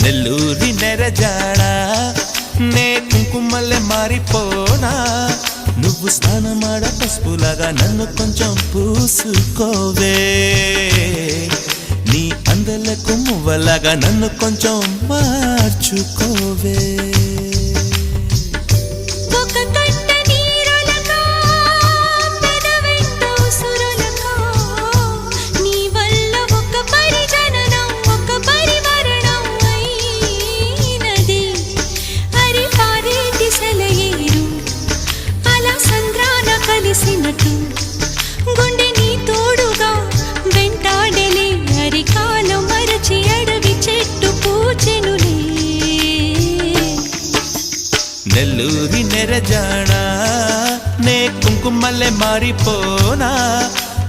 నెల్లూరి నెరజాడ నే కుంకుమల్లె మారిపోనా నువ్వు స్నానమాడ పసుపులాగా నన్ను కొంచెం పూసుకోవే నీ అందలకు మువ్వలాగా నన్ను కొంచెం మార్చుకోవే గుండె నీ తోడుగా వెంటాడలే అరికాలు మరచి అడవి చెట్టు పూచెనులే నెల్లూరి నెరజాడ నే కుంకుమల్లె మారిపోనా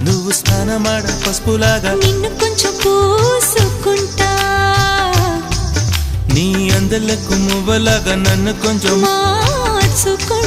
నువ్వు స్నానమాడ పసుపులాగా నిన్ను కొంచెం పూసుకుంటా నీ అందలకు మువ్వలాగా నన్ను కొంచెం మార్చుకుంటా